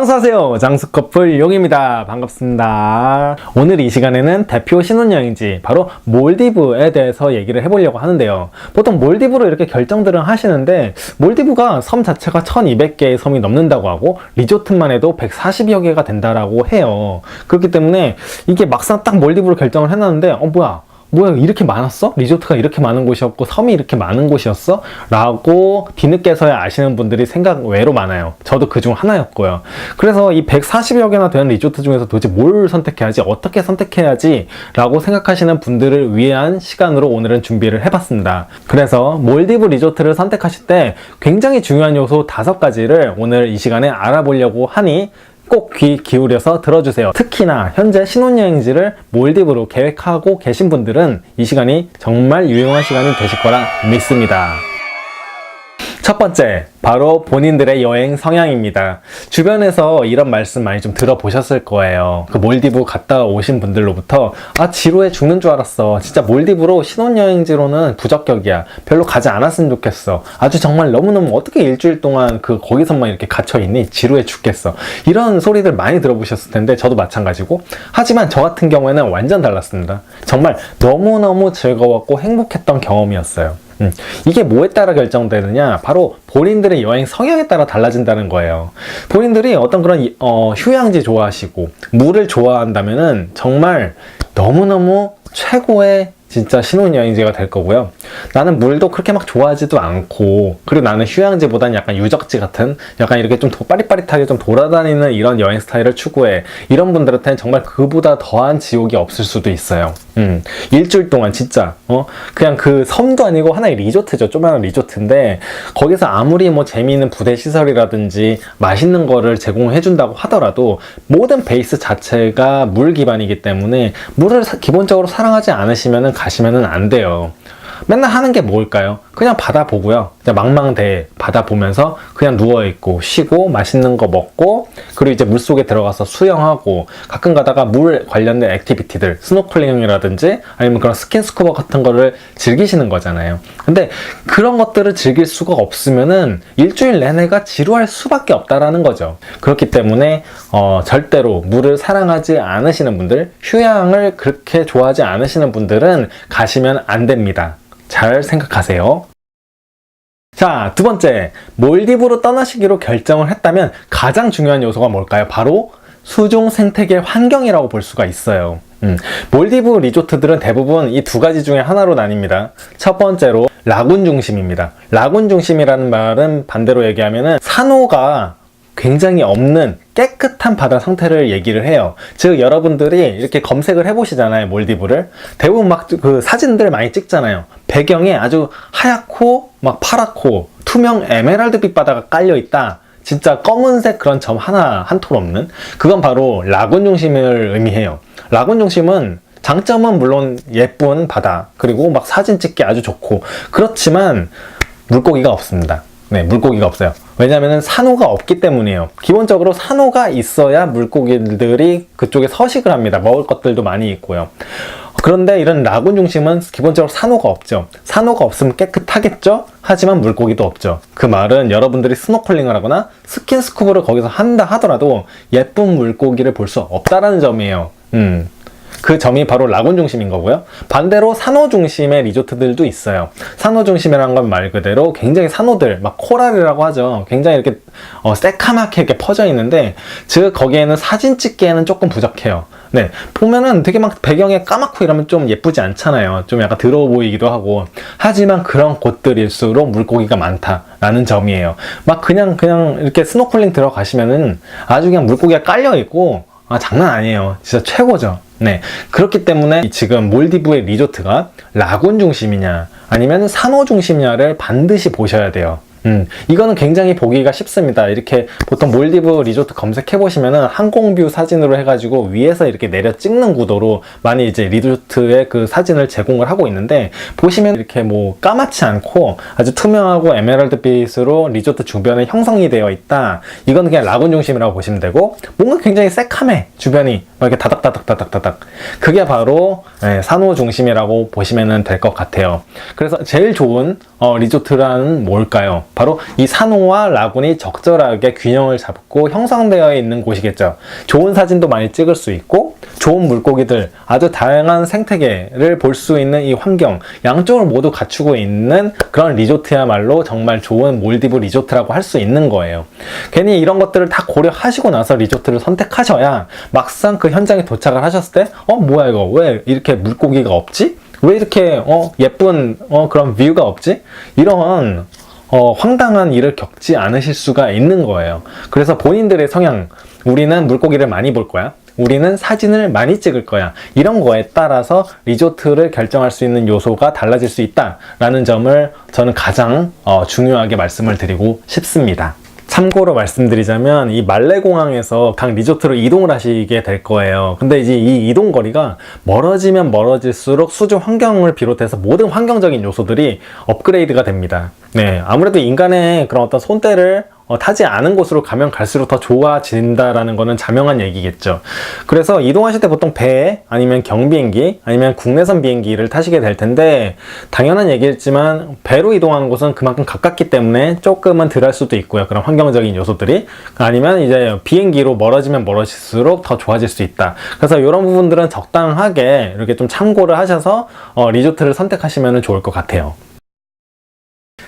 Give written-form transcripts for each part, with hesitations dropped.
어서오세요. 장수커플 용입니다. 반갑습니다. 오늘 이 시간에는 대표 신혼여행지 바로 몰디브에 대해서 얘기를 해보려고 하는데요. 보통 몰디브로 이렇게 결정들은 하시는데 몰디브가 섬 자체가 1200개의 섬이 넘는다고 하고 리조트만 해도 140여 개가 된다라고 해요. 그렇기 때문에 이게 막상 딱 몰디브로 결정을 해놨는데 뭐야 이렇게 많았어? 리조트가 이렇게 많은 곳이었고 섬이 이렇게 많은 곳이었어? 라고 뒤늦게서야 아시는 분들이 생각 외로 많아요. 저도 그중 하나였고요. 그래서 이 140여 개나 되는 리조트 중에서 도대체 뭘 선택해야지, 어떻게 선택해야지 라고 생각하시는 분들을 위한 시간으로 오늘은 준비를 해봤습니다. 그래서 몰디브 리조트를 선택하실 때 굉장히 중요한 요소 5가지를 오늘 이 시간에 알아보려고 하니 꼭 귀 기울여서 들어주세요. 특히나 현재 신혼여행지를 몰디브로 계획하고 계신 분들은 이 시간이 정말 유용한 시간이 되실 거라 믿습니다. 첫 번째, 바로 본인들의 여행 성향입니다. 주변에서 이런 말씀 많이 좀 들어보셨을 거예요. 그 몰디브 갔다 오신 분들로부터 지루해 죽는 줄 알았어. 진짜 몰디브로 신혼여행지로는 부적격이야. 별로 가지 않았으면 좋겠어. 아주 정말 너무너무 어떻게 일주일 동안 거기서만 이렇게 갇혀있니? 지루해 죽겠어. 이런 소리들 많이 들어보셨을 텐데 저도 마찬가지고, 하지만 저 같은 경우에는 완전 달랐습니다. 정말 너무너무 즐거웠고 행복했던 경험이었어요. 이게 뭐에 따라 결정되느냐? 바로 본인들의 여행 성향에 따라 달라진다는 거예요. 본인들이 어떤 그런 휴양지 좋아하시고 물을 좋아한다면은 정말 너무너무 최고의 진짜 신혼여행지가 될 거고요. 나는 물도 그렇게 막 좋아하지도 않고, 그리고 나는 휴양지보다는 약간 유적지 같은, 약간 이렇게 좀 빠릿빠릿하게 좀 돌아다니는 이런 여행 스타일을 추구해. 이런 분들한테는 정말 그보다 더한 지옥이 없을 수도 있어요. 일주일 동안 진짜 그냥 그 섬도 아니고 하나의 리조트죠. 조그마한 리조트인데 거기서 아무리 뭐 재미있는 부대 시설이라든지 맛있는 거를 제공해 준다고 하더라도 모든 베이스 자체가 물 기반이기 때문에 물을 기본적으로 사랑하지 않으시면 가시면은 안 돼요. 맨날 하는 게 뭘까요? 그냥 바다 보고요. 그냥 망망대해 바다 보면서 그냥 누워있고 쉬고 맛있는 거 먹고, 그리고 이제 물속에 들어가서 수영하고, 가끔 가다가 물 관련된 액티비티들, 스노클링이라든지 아니면 그런 스킨스쿠버 같은 거를 즐기시는 거잖아요. 근데 그런 것들을 즐길 수가 없으면은 일주일 내내가 지루할 수밖에 없다라는 거죠. 그렇기 때문에 절대로 물을 사랑하지 않으시는 분들, 휴양을 그렇게 좋아하지 않으시는 분들은 가시면 안 됩니다. 잘 생각하세요. 자, 두 번째, 몰디브로 떠나시기로 결정을 했다면 가장 중요한 요소가 뭘까요? 바로 수중 생태계 환경이라고 볼 수가 있어요. 몰디브 리조트들은 대부분 이 2가지 중에 하나로 나뉩니다. 첫 번째로 라군 중심입니다. 라군 중심이라는 말은 반대로 얘기하면은 산호가 굉장히 없는 깨끗한 바다 상태를 얘기를 해요. 즉 여러분들이 이렇게 검색을 해보시잖아요. 몰디브를 대부분 막 그 사진들 많이 찍잖아요. 배경에 아주 하얗고 막 파랗고 투명 에메랄드빛 바다가 깔려있다. 진짜 검은색 그런 점 하나 한 톨 없는, 그건 바로 라군 중심을 의미해요. 라군 중심은 장점은 물론 예쁜 바다, 그리고 막 사진 찍기 아주 좋고, 그렇지만 물고기가 없습니다. 네, 물고기가 없어요. 왜냐면은 산호가 없기 때문이에요. 기본적으로 산호가 있어야 물고기들이 그쪽에 서식을 합니다. 먹을 것들도 많이 있고요. 그런데 이런 라군 중심은 기본적으로 산호가 없죠. 산호가 없으면 깨끗하겠죠? 하지만 물고기도 없죠. 그 말은 여러분들이 스노클링을 하거나 스킨스쿠버를 거기서 한다 하더라도 예쁜 물고기를 볼 수 없다라는 점이에요. 그 점이 바로 라군 중심인 거고요. 반대로 산호 중심의 리조트들도 있어요. 산호 중심이라는 건 말 그대로 굉장히 산호들, 막 코랄이라고 하죠. 굉장히 이렇게 새카맣게 이렇게 퍼져 있는데, 즉 거기에는 사진 찍기에는 조금 부족해요. 네, 보면은 되게 막 배경에 까맣고 이러면 좀 예쁘지 않잖아요. 좀 약간 더러워 보이기도 하고. 하지만 그런 곳들일수록 물고기가 많다라는 점이에요. 막 그냥 이렇게 스노클링 들어가시면은 아주 그냥 물고기가 깔려 있고, 장난 아니에요. 진짜 최고죠. 네, 그렇기 때문에 지금 몰디브의 리조트가 라군 중심이냐 아니면 산호 중심이냐를 반드시 보셔야 돼요. 이거는 굉장히 보기가 쉽습니다. 이렇게 보통 몰디브 리조트 검색해 보시면은 항공뷰 사진으로 해가지고 위에서 이렇게 내려 찍는 구도로 많이 이제 리조트의 그 사진을 제공을 하고 있는데, 보시면 이렇게 뭐 까맣지 않고 아주 투명하고 에메랄드빛으로 리조트 주변에 형성이 되어 있다. 이건 그냥 라군 중심이라고 보시면 되고, 뭔가 굉장히 새카매 주변이 막 이렇게 다닥다닥 그게 바로 산호 중심이라고 보시면 될 것 같아요. 그래서 제일 좋은 리조트란 뭘까요? 바로 이 산호와 라군이 적절하게 균형을 잡고 형성되어 있는 곳이겠죠. 좋은 사진도 많이 찍을 수 있고 좋은 물고기들, 아주 다양한 생태계를 볼 수 있는 이 환경, 양쪽을 모두 갖추고 있는 그런 리조트야말로 정말 좋은 몰디브 리조트라고 할 수 있는 거예요. 괜히 이런 것들을 다 고려하시고 나서 리조트를 선택하셔야 막상 그 현장에 도착을 하셨을 때 뭐야 이거 왜 이렇게 물고기가 없지? 왜 이렇게 예쁜 그런 뷰가 없지? 이런 황당한 일을 겪지 않으실 수가 있는 거예요. 그래서 본인들의 성향, 우리는 물고기를 많이 볼 거야, 우리는 사진을 많이 찍을 거야, 이런 거에 따라서 리조트를 결정할 수 있는 요소가 달라질 수 있다라는 점을 저는 가장 중요하게 말씀을 드리고 싶습니다. 참고로 말씀드리자면 이 말레공항에서 각 리조트로 이동을 하시게 될 거예요. 근데 이제 이 이동 거리가 멀어지면 멀어질수록 수조 환경을 비롯해서 모든 환경적인 요소들이 업그레이드가 됩니다. 네, 아무래도 인간의 그런 어떤 손때를 타지 않은 곳으로 가면 갈수록 더 좋아진다라는 거는 자명한 얘기겠죠. 그래서 이동하실 때 보통 배 아니면 경비행기 아니면 국내선 비행기를 타시게 될 텐데, 당연한 얘기겠지만 배로 이동하는 곳은 그만큼 가깝기 때문에 조금은 덜 할 수도 있고요. 그런 환경적인 요소들이. 아니면 이제 비행기로 멀어지면 멀어질수록 더 좋아질 수 있다. 그래서 이런 부분들은 적당하게 이렇게 좀 참고를 하셔서 리조트를 선택하시면 좋을 것 같아요.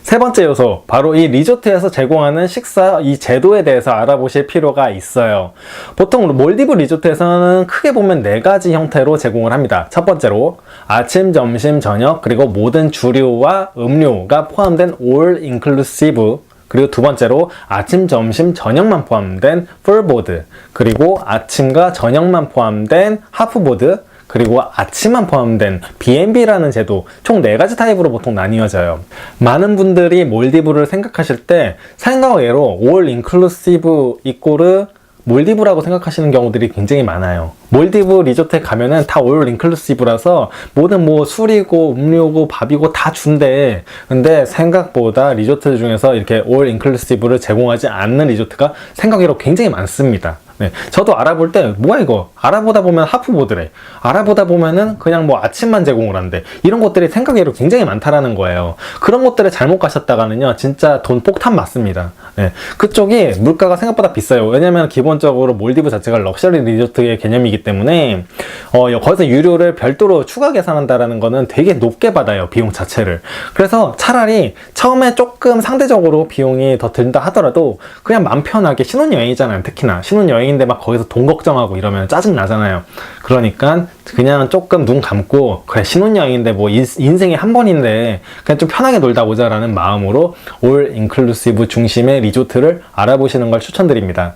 세 번째 요소, 바로 이 리조트에서 제공하는 식사 이 제도에 대해서 알아보실 필요가 있어요. 보통 몰디브 리조트에서는 크게 보면 4가지 형태로 제공을 합니다. 첫 번째로 아침, 점심, 저녁, 그리고 모든 주류와 음료가 포함된 올 인클루시브, 그리고 두 번째로 아침, 점심, 저녁만 포함된 풀보드, 그리고 아침과 저녁만 포함된 하프보드, 그리고 아침만 포함된 B&B라는 제도, 총 4가지 타입으로 보통 나뉘어져요. 많은 분들이 몰디브를 생각하실 때 생각외로 올 인클루시브 이꼬르 몰디브라고 생각하시는 경우들이 굉장히 많아요. 몰디브 리조트에 가면은 다 올 인클루시브라서 모든 술이고 음료고 밥이고 다 준대. 근데 생각보다 리조트 중에서 이렇게 올 인클루시브를 제공하지 않는 리조트가 생각외로 굉장히 많습니다. 네, 저도 알아볼 때 뭐야 이거, 알아보다 보면 하프보드래, 알아보다 보면은 그냥 아침만 제공을 한대, 이런 것들이 생각외로 굉장히 많다라는 거예요. 그런 것들에 잘못 가셨다가는요 진짜 돈 폭탄 맞습니다. 네, 그쪽이 물가가 생각보다 비싸요. 왜냐면 기본적으로 몰디브 자체가 럭셔리 리조트의 개념이기 때문에 거기서 유료를 별도로 추가 계산한다라는 거는 되게 높게 받아요, 비용 자체를. 그래서 차라리 처음에 조금 상대적으로 비용이 더 든다 하더라도 그냥 맘 편하게, 신혼여행이잖아요. 특히나 신혼여행인데 막 거기서 돈 걱정하고 이러면 짜증 나잖아요. 그러니까 그냥 조금 눈 감고, 그래 신혼여행인데 인생에 한 번인데 그냥 좀 편하게 놀다 오자라는 마음으로 올 인클루시브 중심의 리조트를 알아보시는 걸 추천드립니다.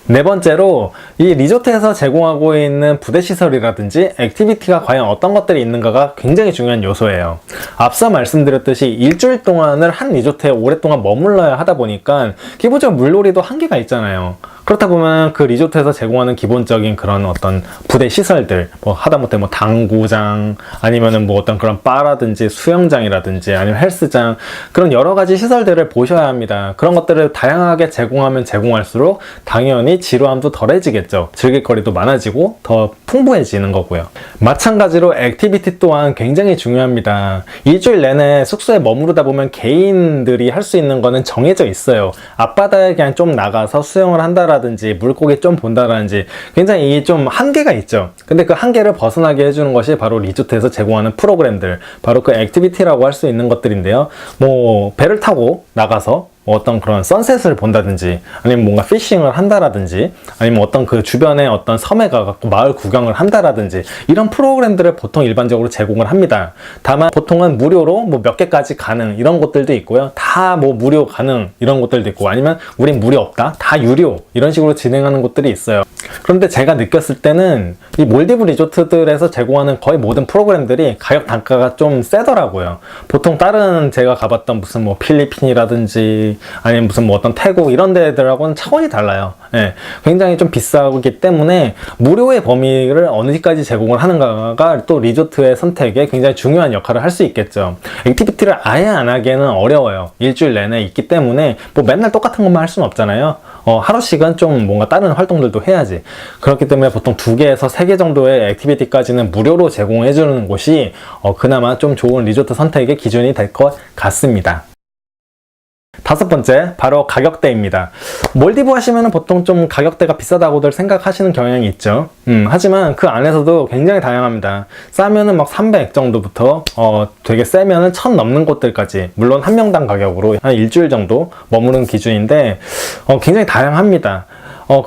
네 번째로, 이 리조트에서 제공하고 있는 부대시설이라든지 액티비티가 과연 어떤 것들이 있는가가 굉장히 중요한 요소예요. 앞서 말씀드렸듯이 일주일 동안을 한 리조트에 오랫동안 머물러야 하다 보니까 기본적으로 물놀이도 한계가 있잖아요. 그렇다 보면 그 리조트에서 제공하는 기본적인 그런 어떤 부대 시설들, 하다못해 당구장, 아니면은 어떤 그런 바라든지 수영장이라든지 아니면 헬스장, 그런 여러 가지 시설들을 보셔야 합니다. 그런 것들을 다양하게 제공하면 제공할수록 당연히 지루함도 덜해지겠죠. 즐길 거리도 많아지고 더 풍부해지는 거고요. 마찬가지로 액티비티 또한 굉장히 중요합니다. 일주일 내내 숙소에 머무르다 보면 개인들이 할 수 있는 거는 정해져 있어요. 앞바다에 그냥 좀 나가서 수영을 한다라든지 물고기 좀 본다라든지 굉장히 좀 한계가 있죠. 근데 그 한계를 벗어나게 해주는 것이 바로 리조트에서 제공하는 프로그램들, 바로 그 액티비티라고 할 수 있는 것들인데요. 배를 타고 나가서 어떤 그런 선셋을 본다든지, 아니면 뭔가 피싱을 한다라든지, 아니면 어떤 그 주변에 어떤 섬에 가갖고 마을 구경을 한다라든지, 이런 프로그램들을 보통 일반적으로 제공을 합니다. 다만 보통은 무료로 몇 개까지 가능 이런 곳들도 있고요. 다 무료 가능 이런 곳들도 있고, 아니면 우린 무료 없다, 다 유료, 이런 식으로 진행하는 곳들이 있어요. 그런데 제가 느꼈을 때는 이 몰디브 리조트들에서 제공하는 거의 모든 프로그램들이 가격 단가가 좀 세더라고요. 보통 다른 제가 가봤던 무슨 필리핀이라든지 아니면 무슨 어떤 태국 이런 데들하고는 차원이 달라요. 네, 굉장히 좀 비싸기 때문에 무료의 범위를 어디까지 제공을 하는가가 또 리조트의 선택에 굉장히 중요한 역할을 할 수 있겠죠. 액티비티를 아예 안 하기에는 어려워요. 일주일 내내 있기 때문에 맨날 똑같은 것만 할 수는 없잖아요. 하루씩은 좀 뭔가 다른 활동들도 해야지. 그렇기 때문에 보통 2개에서 3개 정도의 액티비티까지는 무료로 제공해 주는 곳이 그나마 좀 좋은 리조트 선택의 기준이 될 것 같습니다. 다섯 번째, 바로 가격대입니다. 몰디브 하시면 보통 좀 가격대가 비싸다고들 생각하시는 경향이 있죠. 하지만 그 안에서도 굉장히 다양합니다. 싸면은 막 300 정도부터 되게 세면은 1000 넘는 곳들까지, 물론 한 명당 가격으로 한 일주일 정도 머무는 기준인데 굉장히 다양합니다.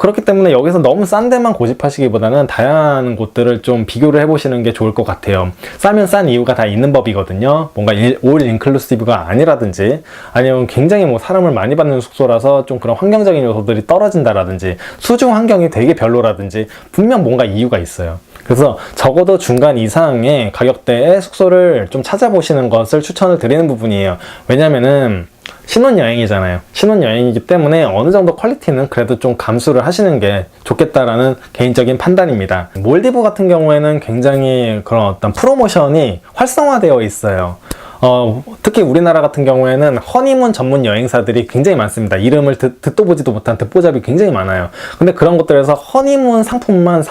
그렇기 때문에 여기서 너무 싼 데만 고집하시기보다는 다양한 곳들을 좀 비교를 해보시는 게 좋을 것 같아요. 싸면 싼 이유가 다 있는 법이거든요. 뭔가 올 인클루시브가 아니라든지, 아니면 굉장히 뭐 사람을 많이 받는 숙소라서 좀 그런 환경적인 요소들이 떨어진다라든지, 수중 환경이 되게 별로라든지, 분명 뭔가 이유가 있어요. 그래서 적어도 중간 이상의 가격대의 숙소를 좀 찾아보시는 것을 추천을 드리는 부분이에요. 왜냐면은 신혼여행이잖아요. 신혼여행이기 때문에 어느 정도 퀄리티는 그래도 좀 감수를 하시는 게 좋겠다라는 개인적인 판단입니다. 몰디브 같은 경우에는 굉장히 그런 어떤 프로모션이 활성화되어 있어요. 특히 우리나라 같은 경우에는 허니문 전문 여행사들이 굉장히 많습니다. 이름을 듣도 보지도 못한 듣보잡이 굉장히 많아요. 근데 그런 것들에서 허니문 상품만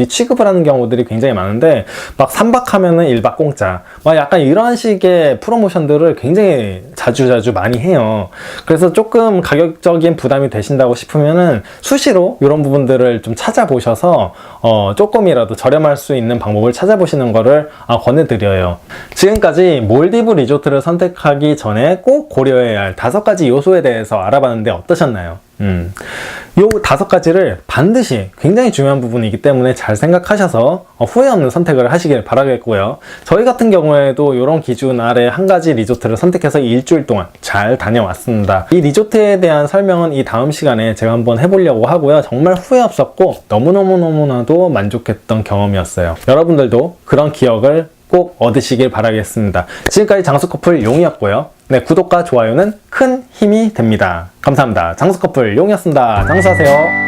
취급을 하는 경우들이 굉장히 많은데, 막 3박 하면은 1박 공짜, 막 약간 이런 식의 프로모션들을 굉장히 자주 많이 해요. 그래서 조금 가격적인 부담이 되신다고 싶으면은 수시로 이런 부분들을 좀 찾아보셔서 조금이라도 저렴할 수 있는 방법을 찾아보시는 거를 권해드려요. 지금까지 몰디브 리조트를 선택하기 전에 꼭 고려해야 할 5가지 요소에 대해서 알아봤는데 어떠셨나요? 요 5가지를 반드시, 굉장히 중요한 부분이기 때문에 잘 생각하셔서 후회 없는 선택을 하시길 바라겠고요. 저희 같은 경우에도 이런 기준 아래 한 가지 리조트를 선택해서 일주일 동안 잘 다녀왔습니다. 이 리조트에 대한 설명은 이 다음 시간에 제가 한번 해보려고 하고요. 정말 후회 없었고 너무나도 만족했던 경험이었어요. 여러분들도 그런 기억을 꼭 얻으시길 바라겠습니다. 지금까지 장수커플 용이었고요. 네, 구독과 좋아요는 큰 힘이 됩니다. 감사합니다. 장수커플 용이었습니다. 장수하세요.